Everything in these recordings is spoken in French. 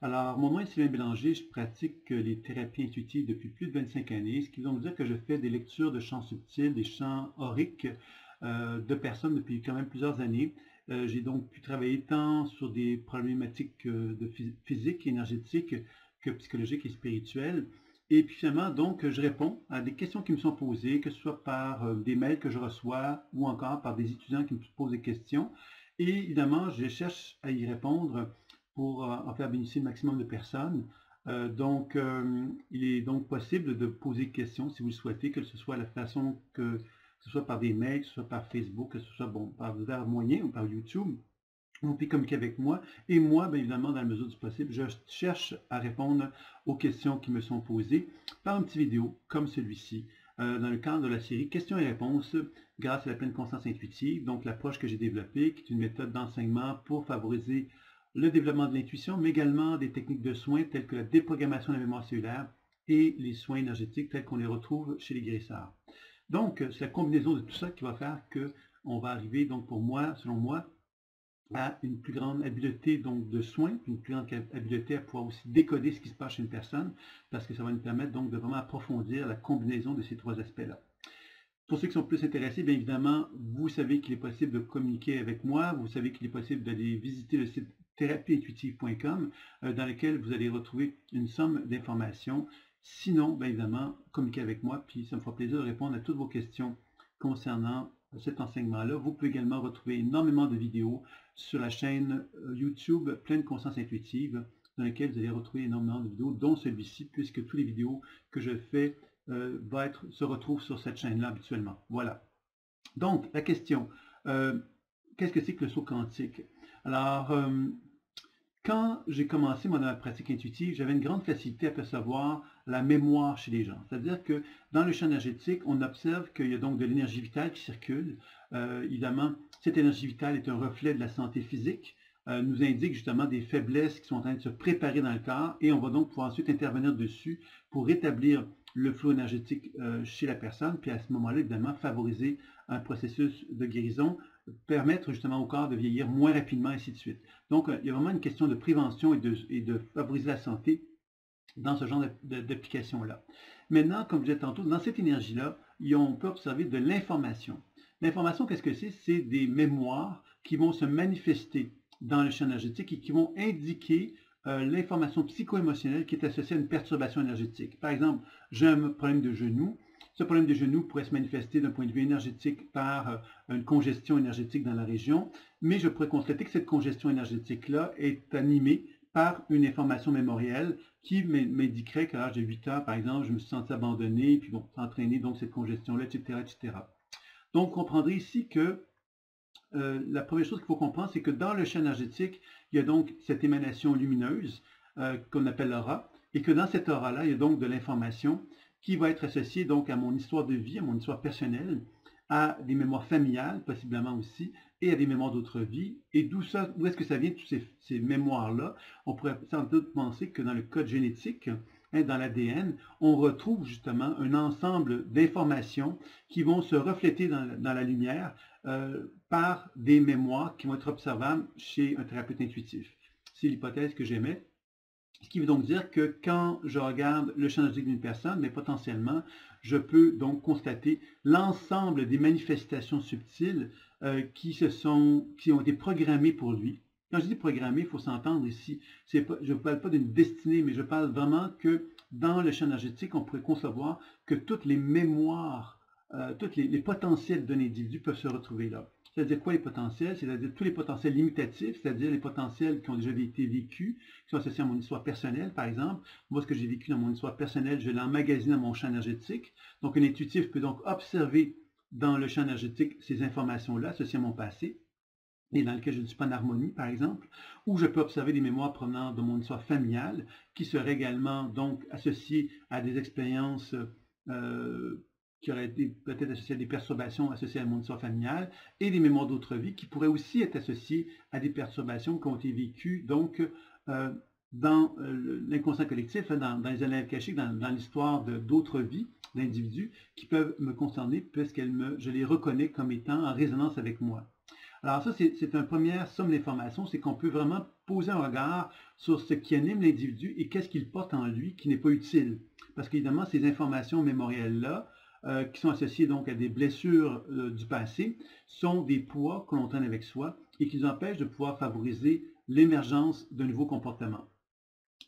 Alors, mon nom est Sylvain Bélanger, je pratique les thérapies intuitives depuis plus de 25 années, ce qui veut donc dire que je fais des lectures de champs subtils, des champs auriques de personnes depuis quand même plusieurs années. J'ai donc pu travailler tant sur des problématiques de physique, énergétique, que psychologique et spirituelle. Et puis finalement, donc, je réponds à des questions qui me sont posées, que ce soit par des mails que je reçois ou encore par des étudiants qui me posent des questions. Et évidemment, je cherche à y répondre pour en faire bénéficier le maximum de personnes. Il est donc possible de poser des questions si vous le souhaitez, que ce soit la façon que ce soit par des mails, que ce soit par Facebook, que ce soit par divers moyens ou par YouTube. Vous pouvez communiquer avec moi. Et moi, bien évidemment, dans la mesure du possible, je cherche à répondre aux questions qui me sont posées par une petite vidéo comme celui-ci, dans le cadre de la série Questions et réponses grâce à la pleine conscience intuitive, donc l'approche que j'ai développée, qui est une méthode d'enseignement pour favoriser le développement de l'intuition, mais également des techniques de soins telles que la déprogrammation de la mémoire cellulaire et les soins énergétiques tels qu'on les retrouve chez les guérisseurs. Donc, c'est la combinaison de tout ça qui va faire qu'on va arriver, donc pour moi, selon moi, à une plus grande habileté donc, de soins, une plus grande habileté à pouvoir aussi décoder ce qui se passe chez une personne, parce que ça va nous permettre donc de vraiment approfondir la combinaison de ces trois aspects-là. Pour ceux qui sont plus intéressés, bien évidemment, vous savez qu'il est possible de communiquer avec moi, vous savez qu'il est possible d'aller visiter le site thérapieintuitive.com dans lequel vous allez retrouver une somme d'informations. Sinon, bien évidemment, communiquez avec moi, puis ça me fera plaisir de répondre à toutes vos questions concernant cet enseignement-là. Vous pouvez également retrouver énormément de vidéos sur la chaîne YouTube Pleine Conscience Intuitive, dans laquelle vous allez retrouver énormément de vidéos, dont celui-ci, puisque toutes les vidéos que je fais se retrouvent sur cette chaîne-là habituellement. Voilà. Donc, la question, qu'est-ce que c'est que le saut quantique? Alors, quand j'ai commencé dans ma pratique intuitive, j'avais une grande facilité à percevoir la mémoire chez les gens. C'est-à-dire que dans le champ énergétique, on observe qu'il y a donc de l'énergie vitale qui circule. Évidemment, cette énergie vitale est un reflet de la santé physique, nous indique justement des faiblesses qui sont en train de se préparer dans le corps et on va donc pouvoir ensuite intervenir dessus pour rétablir le flot énergétique chez la personne, puis à ce moment-là, évidemment, favoriser un processus de guérison, permettre justement au corps de vieillir moins rapidement, ainsi de suite. Donc, il y a vraiment une question de prévention et de favoriser la santé dans ce genre d'application-là. Maintenant, comme je disais tantôt, dans cette énergie-là, on peut observer de l'information. L'information, qu'est-ce que c'est? C'est des mémoires qui vont se manifester dans le champ énergétique et qui vont indiquer l'information psycho-émotionnelle qui est associée à une perturbation énergétique. Par exemple, j'ai un problème de genou. Ce problème de genou pourrait se manifester d'un point de vue énergétique par une congestion énergétique dans la région, mais je pourrais constater que cette congestion énergétique-là est animée par une information mémorielle qui m'indiquerait qu'à l'âge de 8 ans, par exemple, je me suis senti abandonné, puis bon, entraîné donc cette congestion-là, etc., etc. Donc, vous comprendrez ici que la première chose qu'il faut comprendre, c'est que dans le champ énergétique, il y a donc cette émanation lumineuse qu'on appelle l'aura, et que dans cette aura-là, il y a donc de l'information qui va être associée donc à mon histoire de vie, à mon histoire personnelle, à des mémoires familiales, possiblement aussi, et à des mémoires d'autres vies. Et d'où est-ce que ça vient, toutes ces mémoires-là? On pourrait sans doute penser que dans le code génétique, dans l'ADN, on retrouve justement un ensemble d'informations qui vont se refléter dans la lumière par des mémoires qui vont être observables chez un thérapeute intuitif. C'est l'hypothèse que j'émets. Ce qui veut donc dire que quand je regarde le champ énergétique d'une personne, mais potentiellement, je peux donc constater l'ensemble des manifestations subtiles qui ont été programmées pour lui. Quand je dis programmées, il faut s'entendre ici. Je ne parle pas d'une destinée, mais je parle vraiment que dans le champ énergétique, on pourrait concevoir que toutes les mémoires, tous les potentiels d'un individu peuvent se retrouver là. C'est-à-dire quoi les potentiels? C'est-à-dire tous les potentiels limitatifs, c'est-à-dire les potentiels qui ont déjà été vécus, qui sont associés à mon histoire personnelle, par exemple. Moi, ce que j'ai vécu dans mon histoire personnelle, je l'emmagasine dans mon champ énergétique. Donc, un intuitif peut donc observer dans le champ énergétique ces informations-là associées à mon passé, et dans lequel je ne suis pas en harmonie, par exemple, ou je peux observer des mémoires provenant de mon histoire familiale, qui seraient également donc associées à des expériences qui auraient été peut-être associées à des perturbations associées à mon histoire familiale, et des mémoires d'autres vies qui pourraient aussi être associées à des perturbations qui ont été vécues donc dans l'inconscient collectif, dans les annales cachées, dans l'histoire d'autres vies, d'individus qui peuvent me concerner puisque je les reconnais comme étant en résonance avec moi. Alors ça, c'est une première somme d'informations, c'est qu'on peut vraiment poser un regard sur ce qui anime l'individu et qu'est-ce qu'il porte en lui qui n'est pas utile. Parce qu'évidemment, ces informations mémorielles-là, qui sont associées donc à des blessures du passé, sont des poids que l'on traîne avec soi et qui nous empêchent de pouvoir favoriser l'émergence de nouveaux comportements.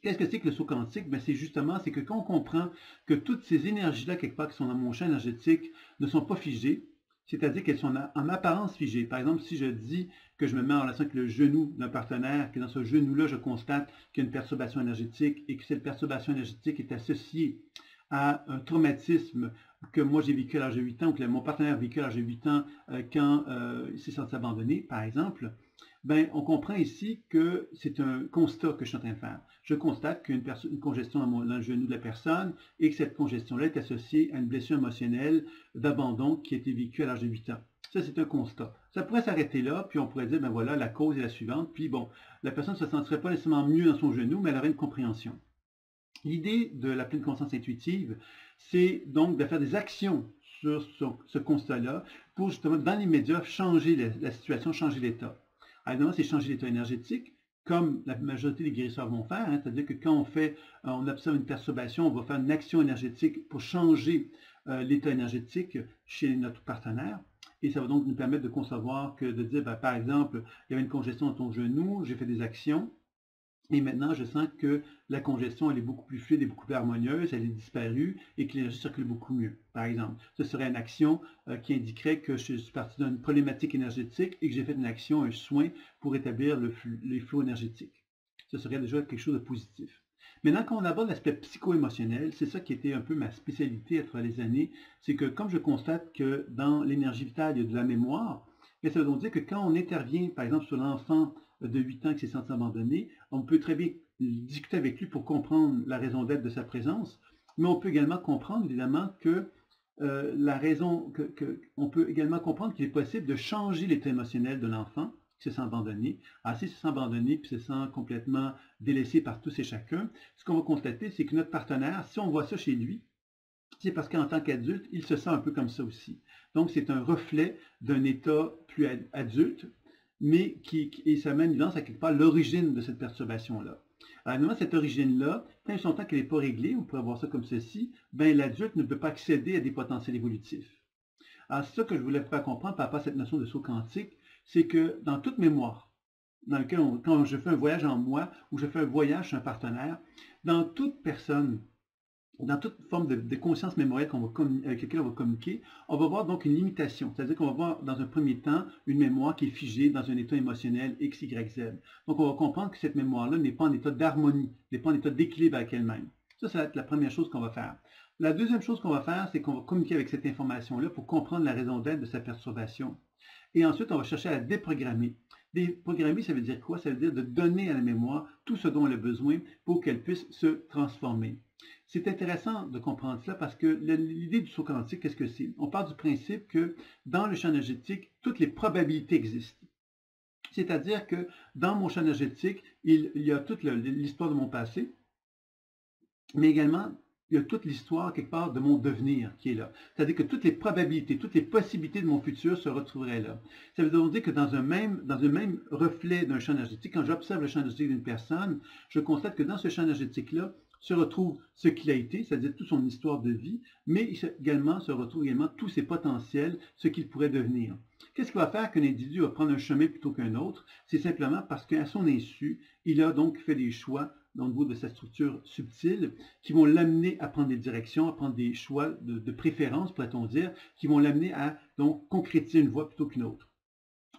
Qu'est-ce que c'est que le saut quantique? C'est justement, c'est que quand on comprend que toutes ces énergies-là, quelque part, qui sont dans mon champ énergétique, ne sont pas figées, c'est-à-dire qu'elles sont en apparence figées. Par exemple, si je dis que je me mets en relation avec le genou d'un partenaire, que dans ce genou-là, je constate qu'il y a une perturbation énergétique et que cette perturbation énergétique est associée à un traumatisme que moi j'ai vécu à l'âge de 8 ans ou que mon partenaire a vécu à l'âge de 8 ans quand il s'est senti abandonné, par exemple, on comprend ici que c'est un constat que je suis en train de faire. Je constate qu'il y a une congestion dans le genou de la personne et que cette congestion-là est associée à une blessure émotionnelle d'abandon qui a été vécue à l'âge de 8 ans. Ça, c'est un constat. Ça pourrait s'arrêter là, puis on pourrait dire, voilà, la cause est la suivante, puis bon, la personne ne se sentirait pas nécessairement mieux dans son genou, mais elle aurait une compréhension. L'idée de la pleine conscience intuitive, c'est donc de faire des actions sur ce constat-là pour justement, dans l'immédiat, changer la situation, changer l'état. Alors, évidemment, c'est changer l'état énergétique, comme la majorité des guérisseurs vont faire, c'est-à-dire que quand on observe une perturbation, on va faire une action énergétique pour changer l'état énergétique chez notre partenaire. Et ça va donc nous permettre de concevoir que de dire, par exemple, il y avait une congestion dans ton genou, j'ai fait des actions, et maintenant, je sens que la congestion, elle est beaucoup plus fluide et beaucoup plus harmonieuse, elle est disparue et que l'énergie circule beaucoup mieux, par exemple. Ce serait une action qui indiquerait que je suis parti d'une problématique énergétique et que j'ai fait une action, un soin pour établir les flots énergétiques. Ce serait déjà quelque chose de positif. Maintenant, quand on aborde l'aspect psycho-émotionnel, c'est ça qui était un peu ma spécialité à travers les années, c'est que comme je constate que dans l'énergie vitale, il y a de la mémoire, ça veut donc dire que quand on intervient, par exemple, sur l'enfant de 8 ans qui s'est senti abandonné, on peut très bien discuter avec lui pour comprendre la raison d'être de sa présence, mais on peut également comprendre, évidemment, que on peut également comprendre qu'il est possible de changer l'état émotionnel de l'enfant qui se sent abandonné. Alors, s'il se sent abandonné puis se sent complètement délaissé par tous et chacun, ce qu'on va constater, c'est que notre partenaire, si on voit ça chez lui, c'est parce qu'en tant qu'adulte, il se sent un peu comme ça aussi. Donc, c'est un reflet d'un état plus adulte, mais et ça met en évidence à quelque part l'origine de cette perturbation-là. Alors, évidemment, cette origine-là, tant et son temps qu'elle n'est pas réglée, on pourrait voir ça comme ceci, l'adulte ne peut pas accéder à des potentiels évolutifs. Alors, c'est ça que je voulais faire comprendre par rapport à cette notion de saut quantique, c'est que dans toute mémoire, dans lequel quand je fais un voyage en moi ou je fais un voyage chez un partenaire, dans toute personne, dans toute forme de conscience mémorielle avec laquelle on va communiquer, on va voir donc une limitation. C'est-à-dire qu'on va voir dans un premier temps une mémoire qui est figée dans un état émotionnel X, Y, Z. Donc on va comprendre que cette mémoire-là n'est pas en état d'harmonie, n'est pas en état d'équilibre avec elle-même. Ça va être la première chose qu'on va faire. La deuxième chose qu'on va faire, c'est qu'on va communiquer avec cette information-là pour comprendre la raison d'être de sa perturbation. Et ensuite, on va chercher à la déprogrammer. Déprogrammer, ça veut dire quoi? Ça veut dire de donner à la mémoire tout ce dont elle a besoin pour qu'elle puisse se transformer. C'est intéressant de comprendre cela parce que l'idée du saut quantique, qu'est-ce que c'est? On part du principe que dans le champ énergétique, toutes les probabilités existent. C'est-à-dire que dans mon champ énergétique, il y a toute l'histoire de mon passé, mais également il y a toute l'histoire, quelque part, de mon devenir qui est là. C'est-à-dire que toutes les probabilités, toutes les possibilités de mon futur se retrouveraient là. Ça veut donc dire que dans un même reflet d'un champ énergétique, quand j'observe le champ énergétique d'une personne, je constate que dans ce champ énergétique-là se retrouve ce qu'il a été, c'est-à-dire toute son histoire de vie, mais il se retrouve également tous ses potentiels, ce qu'il pourrait devenir. Qu'est-ce qui va faire qu'un individu va prendre un chemin plutôt qu'un autre? C'est simplement parce qu'à son insu, il a donc fait des choix au niveau de sa structure subtile, qui vont l'amener à prendre des directions, à prendre des choix de préférence, pourrait-on dire, qui vont l'amener à donc concrétiser une voie plutôt qu'une autre.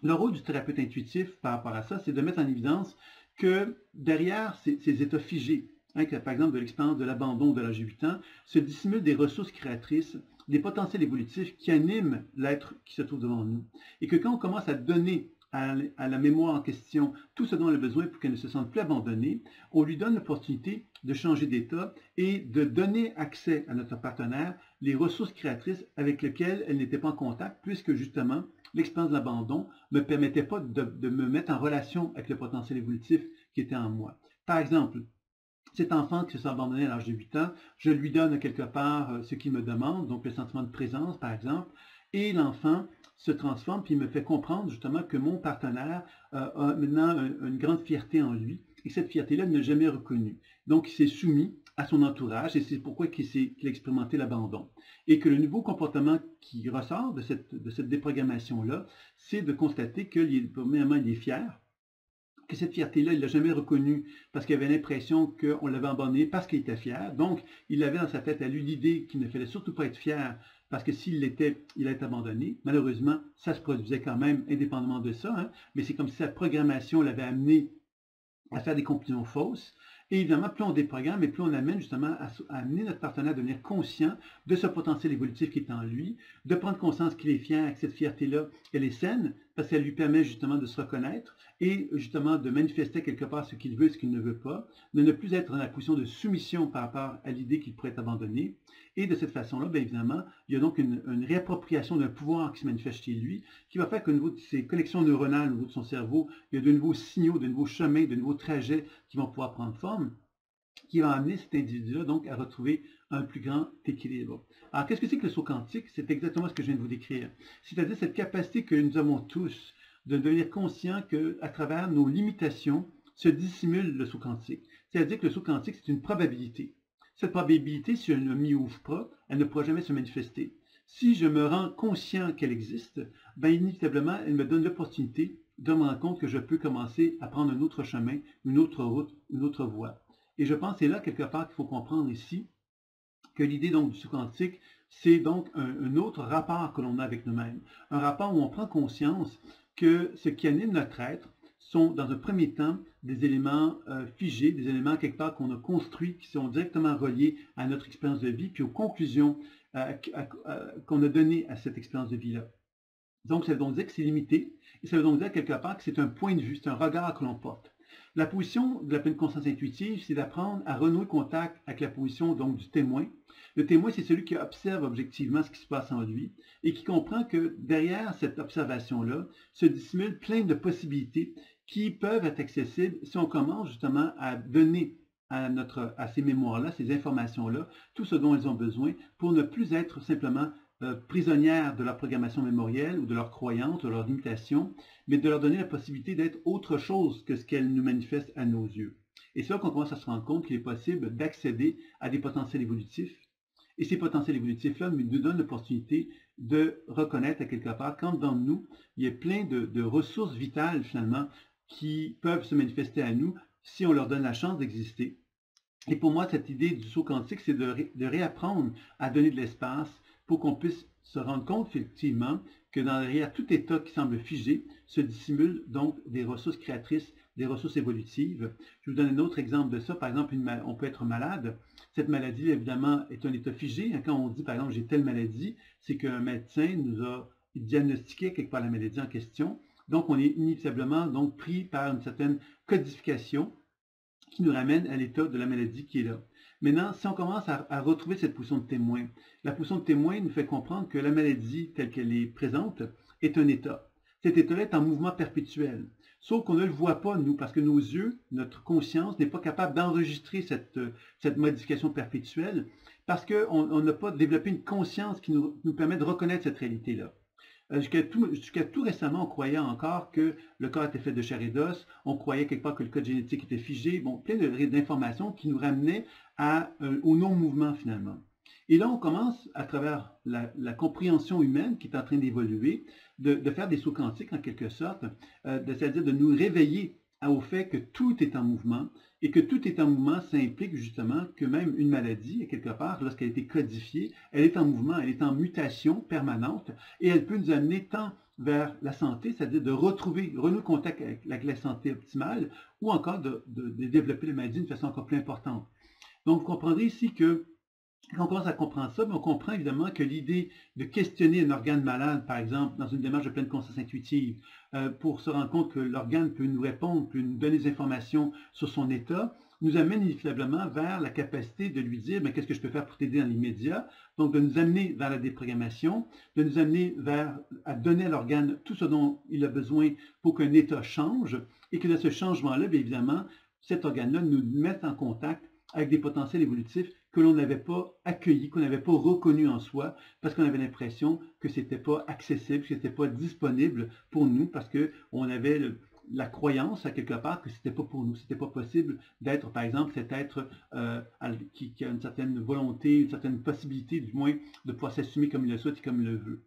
Le rôle du thérapeute intuitif par rapport à ça, c'est de mettre en évidence que derrière ces états figés, par exemple de l'expérience de l'abandon de l'âge de 8 ans, se dissimulent des ressources créatrices, des potentiels évolutifs qui animent l'être qui se trouve devant nous. Et que quand on commence à donner à la mémoire en question tout ce dont elle a besoin pour qu'elle ne se sente plus abandonnée, on lui donne l'opportunité de changer d'état et de donner accès à notre partenaire les ressources créatrices avec lesquelles elle n'était pas en contact, puisque justement, l'expérience de l'abandon ne me permettait pas de me mettre en relation avec le potentiel évolutif qui était en moi. Par exemple, cet enfant qui se sent abandonné à l'âge de 8 ans, je lui donne quelque part ce qu'il me demande, donc le sentiment de présence, par exemple, et l'enfant se transforme, puis il me fait comprendre justement que mon partenaire a maintenant une grande fierté en lui, et cette fierté-là, il ne l'a jamais reconnue. Donc, il s'est soumis à son entourage, et c'est pourquoi qu'il a expérimenté l'abandon. Et que le nouveau comportement qui ressort de cette déprogrammation-là, c'est de constater que, premièrement, il est fier, que cette fierté-là, il ne l'a jamais reconnue parce qu'il avait l'impression qu'on l'avait abandonné parce qu'il était fier. Donc, il avait dans sa tête à lui l'idée qu'il ne fallait surtout pas être fier parce que s'il l'était, il allait être abandonné. Malheureusement, ça se produisait quand même indépendamment de ça, hein, mais c'est comme si sa programmation l'avait amené à faire des conclusions fausses. Et évidemment, plus on déprogramme et plus on amène justement à amener notre partenaire à devenir conscient de ce potentiel évolutif qui est en lui, de prendre conscience qu'il est fier, que cette fierté-là, elle est saine, parce qu'elle lui permet justement de se reconnaître et justement de manifester quelque part ce qu'il veut et ce qu'il ne veut pas, de ne plus être dans la position de soumission par rapport à l'idée qu'il pourrait être abandonné. Et de cette façon-là, bien évidemment, il y a donc une réappropriation d'un pouvoir qui se manifeste chez lui, qui va faire qu'au niveau de ses connexions neuronales, au niveau de son cerveau, il y a de nouveaux signaux, de nouveaux chemins, de nouveaux trajets qui vont pouvoir prendre forme, qui va amener cet individu-là donc à retrouver un plus grand équilibre. Alors, qu'est-ce que c'est que le saut quantique? C'est exactement ce que je viens de vous décrire. C'est-à-dire cette capacité que nous avons tous de devenir conscients qu'à travers nos limitations se dissimule le saut quantique. C'est-à-dire que le saut quantique, c'est une probabilité. Cette probabilité, si je ne m'y ouvre pas, elle ne pourra jamais se manifester. Si je me rends conscient qu'elle existe, bien inévitablement, elle me donne l'opportunité de me rendre compte que je peux commencer à prendre un autre chemin, une autre route, une autre voie. Et je pense que c'est là, quelque part, qu'il faut comprendre ici que l'idée donc du saut quantique, c'est donc un autre rapport que l'on a avec nous-mêmes. Un rapport où on prend conscience que ce qui anime notre être sont, dans un premier temps, des éléments figés, des éléments quelque part qu'on a construits, qui sont directement reliés à notre expérience de vie, puis aux conclusions qu'on a données à cette expérience de vie-là. Donc, ça veut donc dire que c'est limité, et ça veut donc dire quelque part que c'est un point de vue, c'est un regard que l'on porte. La position de la pleine conscience intuitive, c'est d'apprendre à renouer contact avec la position donc du témoin. Le témoin, c'est celui qui observe objectivement ce qui se passe en lui et qui comprend que derrière cette observation-là se dissimulent plein de possibilités qui peuvent être accessibles si on commence justement à donner à ces mémoires-là, ces informations-là, tout ce dont elles ont besoin pour ne plus être simplement prisonnières de leur programmation mémorielle ou de leurs croyances, de leurs limitations, mais de leur donner la possibilité d'être autre chose que ce qu'elles nous manifestent à nos yeux. Et c'est là qu'on commence à se rendre compte qu'il est possible d'accéder à des potentiels évolutifs. Et ces potentiels évolutifs-là nous donnent l'opportunité de reconnaître à quelque part quand dans nous, il y a plein de ressources vitales finalement qui peuvent se manifester à nous si on leur donne la chance d'exister. Et pour moi, cette idée du saut quantique, c'est de réapprendre à donner de l'espace pour qu'on puisse se rendre compte effectivement que derrière tout état qui semble figé se dissimulent donc des ressources créatrices, des ressources évolutives. Je vous donne un autre exemple de ça. Par exemple, on peut être malade. Cette maladie, évidemment, est un état figé. Quand on dit, par exemple, j'ai telle maladie, c'est qu'un médecin nous a diagnostiqué quelque part la maladie en question. Donc, on est inévitablement donc pris par une certaine codification qui nous ramène à l'état de la maladie qui est là. Maintenant, si on commence à retrouver cette position de témoin, la position de témoin nous fait comprendre que la maladie telle qu'elle est présente est un état. Cet état-là est en mouvement perpétuel. Sauf qu'on ne le voit pas, nous, parce que nos yeux, notre conscience n'est pas capable d'enregistrer cette modification perpétuelle, parce qu'on n'a pas développé une conscience qui nous permet de reconnaître cette réalité-là. Jusqu'à tout récemment, on croyait encore que le corps était fait de chair et d'os, on croyait quelque part que le code génétique était figé, bon, plein d'informations qui nous ramenaient au non-mouvement finalement. Et là, on commence, à travers la compréhension humaine qui est en train d'évoluer, de faire des sauts quantiques en quelque sorte, c'est-à-dire de nous réveiller au fait que tout est en mouvement, et que tout est en mouvement, ça implique justement que même une maladie, quelque part, lorsqu'elle a été codifiée, elle est en mouvement, elle est en mutation permanente, et elle peut nous amener tant vers la santé, c'est-à-dire de renouer contact avec la santé optimale, ou encore de développer la maladie d'une façon encore plus importante. Donc, vous comprendrez ici que quand on commence à comprendre ça, on comprend évidemment que l'idée de questionner un organe malade, par exemple, dans une démarche de pleine conscience intuitive, pour se rendre compte que l'organe peut nous répondre, peut nous donner des informations sur son état, nous amène inévitablement vers la capacité de lui dire qu'est-ce que je peux faire pour t'aider dans l'immédiat, donc de nous amener vers la déprogrammation, de nous amener à donner à l'organe tout ce dont il a besoin pour qu'un état change, et que dans ce changement-là, bien évidemment, cet organe-là nous mette en contact avec des potentiels évolutifs que l'on n'avait pas accueilli, qu'on n'avait pas reconnu en soi, parce qu'on avait l'impression que ce n'était pas accessible, que ce n'était pas disponible pour nous, parce qu'on avait la croyance à quelque part que c'était pas pour nous, c'était pas possible d'être, par exemple, cet être qui a une certaine volonté, une certaine possibilité, du moins, de pouvoir s'assumer comme il le souhaite et comme il le veut.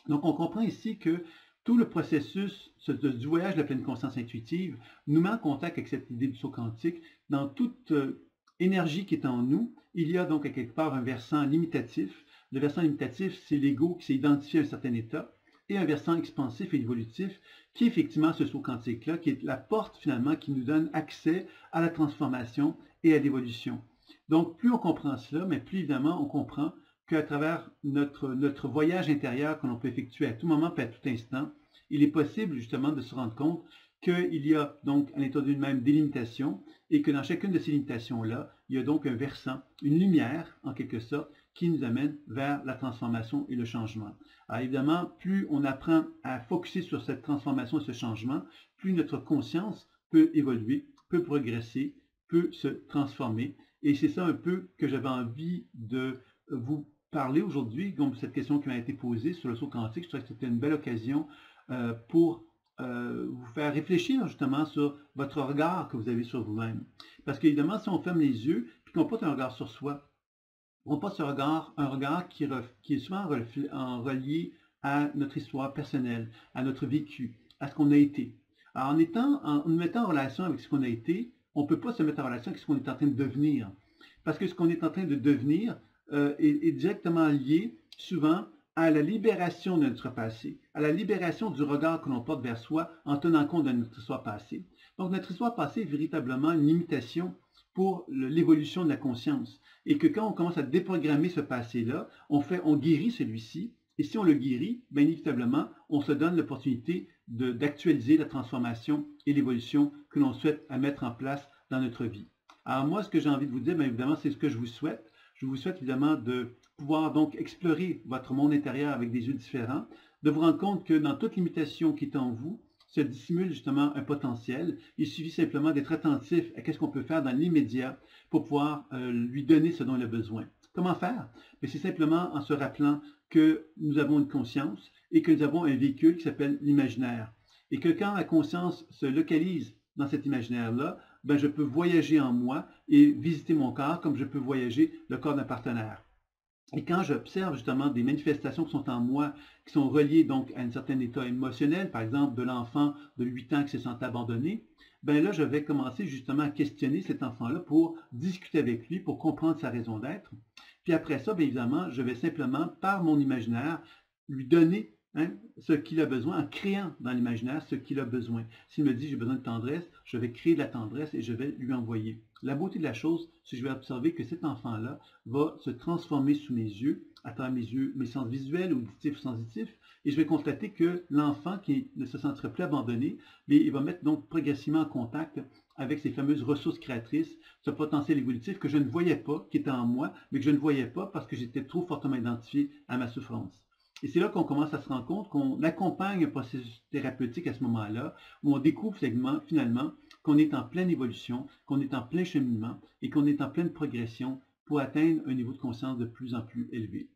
Donc, on comprend ici que tout le processus du voyage de la pleine conscience intuitive nous met en contact avec cette idée du saut quantique. Dans toute énergie qui est en nous, il y a donc à quelque part un versant limitatif. Le versant limitatif, c'est l'ego qui s'est identifié à un certain état, et un versant expansif et évolutif qui est effectivement ce saut quantique-là, qui est la porte finalement qui nous donne accès à la transformation et à l'évolution. Donc, plus on comprend cela, mais plus évidemment on comprend qu'à travers notre voyage intérieur que l'on peut effectuer à tout moment et à tout instant, il est possible justement de se rendre compte qu'il y a donc à l'intérieur d'une même des limitations et que dans chacune de ces limitations-là, il y a donc un versant, une lumière en quelque sorte, qui nous amène vers la transformation et le changement. Alors évidemment, plus on apprend à focuser sur cette transformation et ce changement, plus notre conscience peut évoluer, peut progresser, peut se transformer. Et c'est ça un peu que j'avais envie de vous parler aujourd'hui, donc cette question qui m'a été posée sur le saut quantique. Je trouvais que c'était une belle occasion pour vous faire réfléchir justement sur votre regard que vous avez sur vous-même. Parce qu'évidemment, si on ferme les yeux puis qu'on porte un regard sur soi, on porte un regard qui est souvent relié à notre histoire personnelle, à notre vécu, à ce qu'on a été. Alors, en nous mettant en relation avec ce qu'on a été, on ne peut pas se mettre en relation avec ce qu'on est en train de devenir. Parce que ce qu'on est en train de devenir est directement lié souvent à la libération de notre passé, à la libération du regard que l'on porte vers soi en tenant compte de notre histoire passée. Donc notre histoire passée est véritablement une limitation pour l'évolution de la conscience. Et que quand on commence à déprogrammer ce passé-là, on guérit celui-ci. Et si on le guérit, bien inévitablement, on se donne l'opportunité d'actualiser la transformation et l'évolution que l'on souhaite mettre en place dans notre vie. Alors moi, ce que j'ai envie de vous dire, bien évidemment, c'est ce que je vous souhaite. Je vous souhaite évidemment de pouvoir donc explorer votre monde intérieur avec des yeux différents, de vous rendre compte que dans toute limitation qui est en vous, se dissimule justement un potentiel. Il suffit simplement d'être attentif à ce qu'on peut faire dans l'immédiat pour pouvoir lui donner ce dont il a besoin. Comment faire? C'est simplement en se rappelant que nous avons une conscience et que nous avons un véhicule qui s'appelle l'imaginaire. Et que quand la conscience se localise dans cet imaginaire-là, ben je peux voyager en moi et visiter mon corps comme je peux voyager le corps d'un partenaire. Et quand j'observe justement des manifestations qui sont en moi, qui sont reliées donc à un certain état émotionnel, par exemple de l'enfant de 8 ans qui se sent abandonné, ben là je vais commencer justement à questionner cet enfant-là pour discuter avec lui, pour comprendre sa raison d'être. Puis après ça, bien évidemment, je vais simplement, par mon imaginaire, lui donner ce qu'il a besoin en créant dans l'imaginaire ce qu'il a besoin. S'il me dit j'ai besoin de tendresse, je vais créer de la tendresse et je vais lui envoyer. La beauté de la chose, c'est que je vais observer que cet enfant-là va se transformer sous mes yeux, à travers mes sens visuels, auditifs, sensitifs, et je vais constater que l'enfant qui ne se sentirait plus abandonné, mais il va mettre donc progressivement en contact avec ces fameuses ressources créatrices, ce potentiel évolutif que je ne voyais pas, qui était en moi, mais que je ne voyais pas parce que j'étais trop fortement identifié à ma souffrance. Et c'est là qu'on commence à se rendre compte qu'on accompagne un processus thérapeutique à ce moment-là, où on découvre finalement qu'on est en pleine évolution, qu'on est en plein cheminement et qu'on est en pleine progression pour atteindre un niveau de conscience de plus en plus élevé.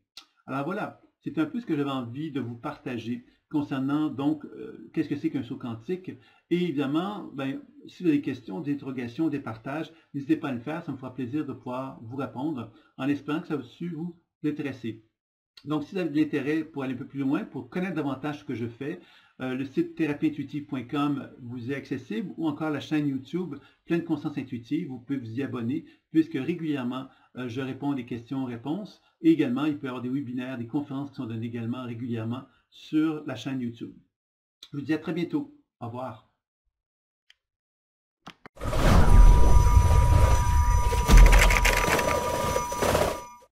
Alors voilà, c'est un peu ce que j'avais envie de vous partager concernant donc qu'est-ce que c'est qu'un saut quantique. Et évidemment, ben, si vous avez des questions, des interrogations, des partages, n'hésitez pas à le faire, ça me fera plaisir de pouvoir vous répondre en espérant que ça va vous intéresser. Donc, si vous avez de l'intérêt pour aller un peu plus loin, pour connaître davantage ce que je fais, le site thérapie-intuitive.com vous est accessible ou encore la chaîne YouTube Pleine Conscience Intuitive, vous pouvez vous y abonner puisque régulièrement je réponds à des questions-réponses et également il peut y avoir des webinaires, des conférences qui sont données également régulièrement sur la chaîne YouTube. Je vous dis à très bientôt. Au revoir.